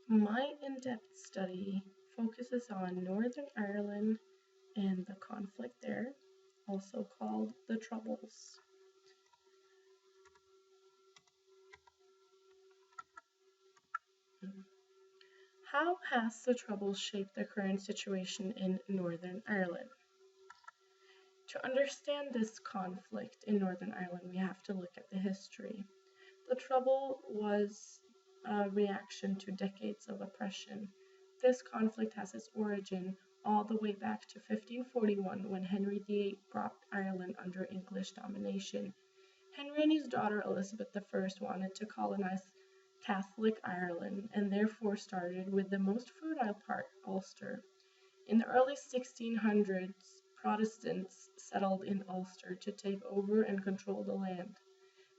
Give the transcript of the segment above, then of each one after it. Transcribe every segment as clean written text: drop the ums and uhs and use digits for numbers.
My in-depth study focuses on Northern Ireland and the conflict there, also called the Troubles. How has the Troubles shaped the current situation in Northern Ireland? To understand this conflict in Northern Ireland, we have to look at the history. The Trouble was a reaction to decades of oppression. This conflict has its origin all the way back to 1541 when Henry VIII brought Ireland under English domination. Henry and his daughter Elizabeth I wanted to colonize Catholic Ireland and therefore started with the most fertile part, Ulster. In the early 1600s, Protestants settled in Ulster to take over and control the land.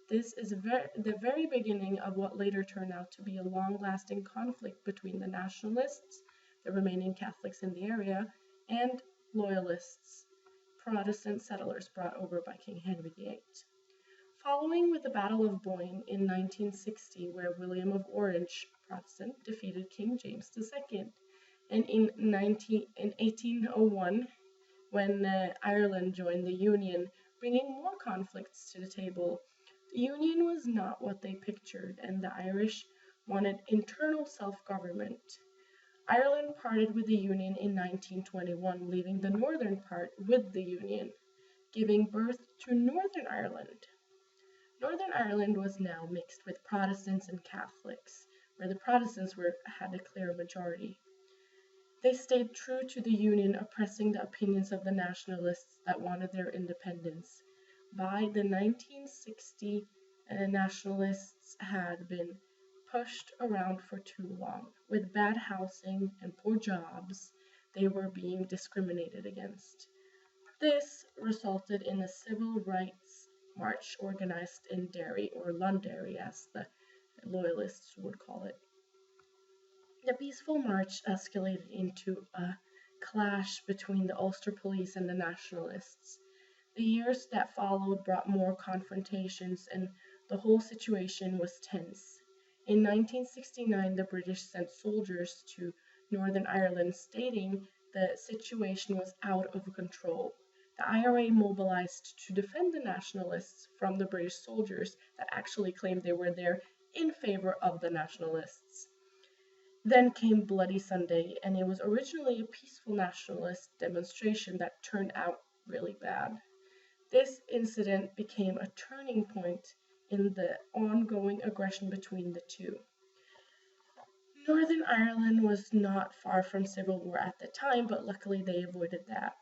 This is the very beginning of what later turned out to be a long-lasting conflict between the nationalists, the remaining Catholics in the area, and loyalists, Protestant settlers brought over by King Henry VIII. Following with the Battle of Boyne in 1960, where William of Orange, Protestant, defeated King James II, and in 1801, when Ireland joined the Union, bringing more conflicts to the table. The Union was not what they pictured, and the Irish wanted internal self-government. Ireland parted with the Union in 1921, leaving the northern part with the Union, giving birth to Northern Ireland. Northern Ireland was now mixed with Protestants and Catholics, where the Protestants had a clear majority. They stayed true to the Union, oppressing the opinions of the nationalists that wanted their independence. By the 1960s, nationalists had been pushed around for too long. With bad housing and poor jobs, they were being discriminated against. This resulted in a civil rights march organized in Derry, or Londonderry as the loyalists would call it. The peaceful march escalated into a clash between the Ulster police and the nationalists. The years that followed brought more confrontations, and the whole situation was tense. In 1969, the British sent soldiers to Northern Ireland, stating the situation was out of control. The IRA mobilized to defend the nationalists from the British soldiers that actually claimed they were there in favor of the nationalists. Then came Bloody Sunday, and it was originally a peaceful nationalist demonstration that turned out really bad. This incident became a turning point in the ongoing aggression between the two. Northern Ireland was not far from civil war at the time, but luckily they avoided that.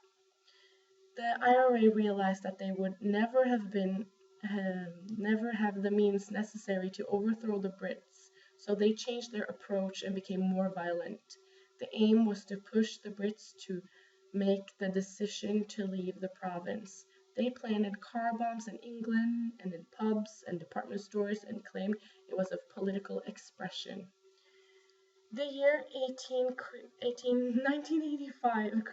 The IRA realized that they would never have the means necessary to overthrow the Brits, so they changed their approach and became more violent. The aim was to push the Brits to make the decision to leave the province. They planted car bombs in England and in pubs and department stores and claimed it was a political expression. The year 1985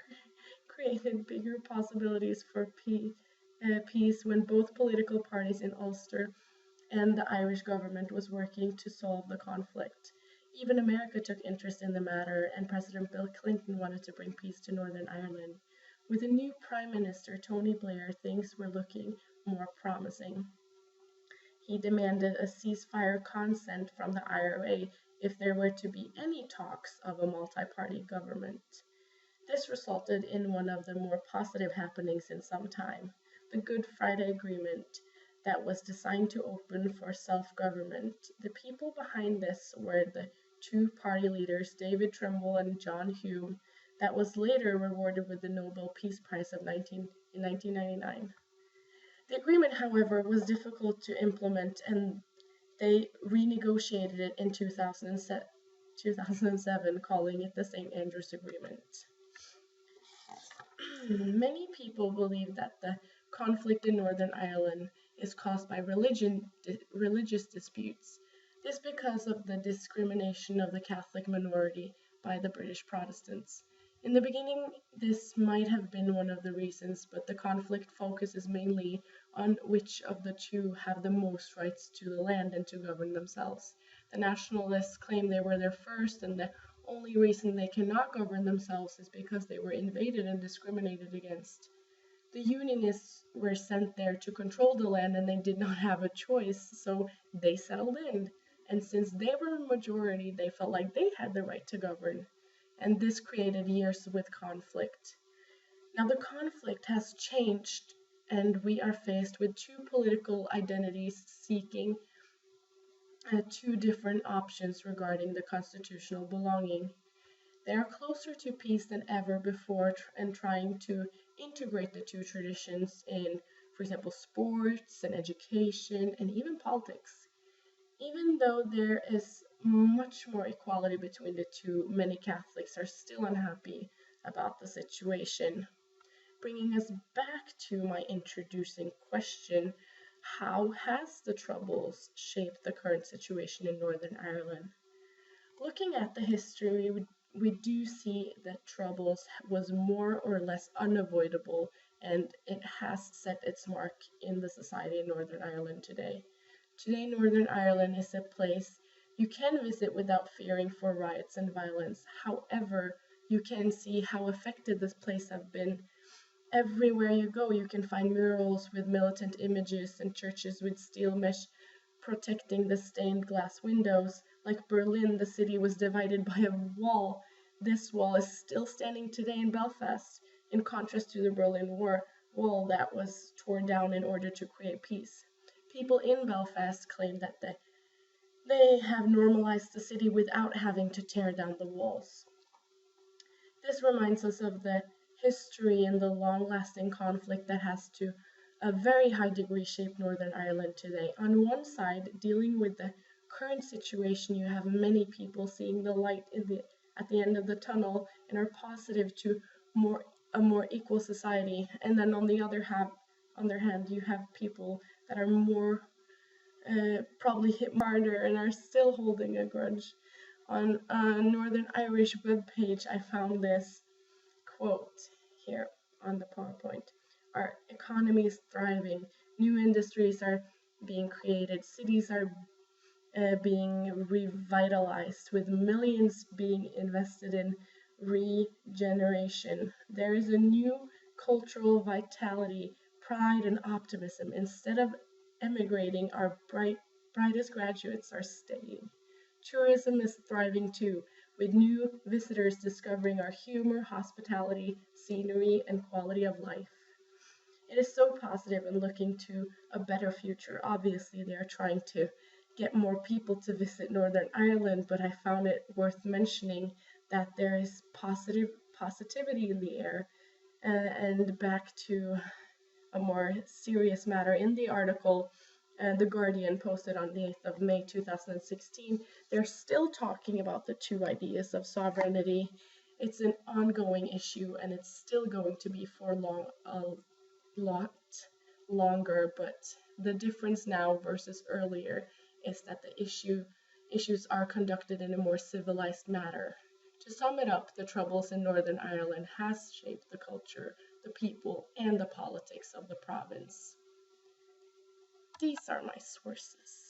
created bigger possibilities for peace when both political parties in Ulster and the Irish government was working to solve the conflict. Even America took interest in the matter, and President Bill Clinton wanted to bring peace to Northern Ireland. With the new Prime Minister, Tony Blair, things were looking more promising. He demanded a ceasefire consent from the IRA if there were to be any talks of a multi-party government. This resulted in one of the more positive happenings in some time, the Good Friday Agreement, that was designed to open for self-government. The people behind this were the two party leaders, David Trimble and John Hume, that was later rewarded with the Nobel Peace Prize in 1999. The agreement, however, was difficult to implement, and they renegotiated it in 2007, calling it the St. Andrews Agreement. Many people believe that the conflict in Northern Ireland is caused by religious disputes. This because of the discrimination of the Catholic minority by the British Protestants. In the beginning, this might have been one of the reasons, but the conflict focuses mainly on which of the two have the most rights to the land and to govern themselves. The nationalists claim they were there first, and the only reason they cannot govern themselves is because they were invaded and discriminated against. The Unionists were sent there to control the land and they did not have a choice, so they settled in. And since they were a majority, they felt like they had the right to govern. And this created years with conflict. Now, the conflict has changed, and we are faced with two political identities seeking two different options regarding the constitutional belonging. They are closer to peace than ever before and trying to integrate the two traditions in, for example, sports and education and even politics. Even though there is much more equality between the two, many Catholics are still unhappy about the situation. Bringing us back to my introducing question, how has the Troubles shaped the current situation in Northern Ireland? Looking at the history, we do see that Troubles was more or less unavoidable, and it has set its mark in the society in Northern Ireland today. Today, Northern Ireland is a place you can visit without fearing for riots and violence. However, you can see how affected this place has been. Everywhere you go, you can find murals with militant images and churches with steel mesh protecting the stained glass windows. Like Berlin, the city was divided by a wall. This wall is still standing today in Belfast, in contrast to the Berlin Wall that was torn down in order to create peace. People in Belfast claim that they have normalized the city without having to tear down the walls. This reminds us of the history and the long-lasting conflict that has to a very high degree shaped Northern Ireland today. On one side, dealing with the current situation, you have many people seeing the light at the end of the tunnel and are positive to a more equal society. And then on the other hand, you have people that are more probably hit harder and are still holding a grudge. On a Northern Irish webpage, I found this quote here on the PowerPoint. Our economy is thriving, new industries are being created, cities are being revitalized, with millions being invested in regeneration. There is a new cultural vitality, pride, and optimism. Instead of emigrating, our brightest graduates are staying. Tourism is thriving too, with new visitors discovering our humor, hospitality, scenery, and quality of life. It is so positive and looking to a better future. Obviously, they are trying to get more people to visit Northern Ireland, but I found it worth mentioning that there is positivity in the air. And back to a more serious matter, in the article The Guardian posted on the 8th of May 2016, they're still talking about the two ideas of sovereignty. It's an ongoing issue and it's still going to be for a lot longer, but the difference now versus earlier is that the issues are conducted in a more civilized manner. To sum it up, the Troubles in Northern Ireland has shaped the culture, the people, and the politics of the province. These are my sources.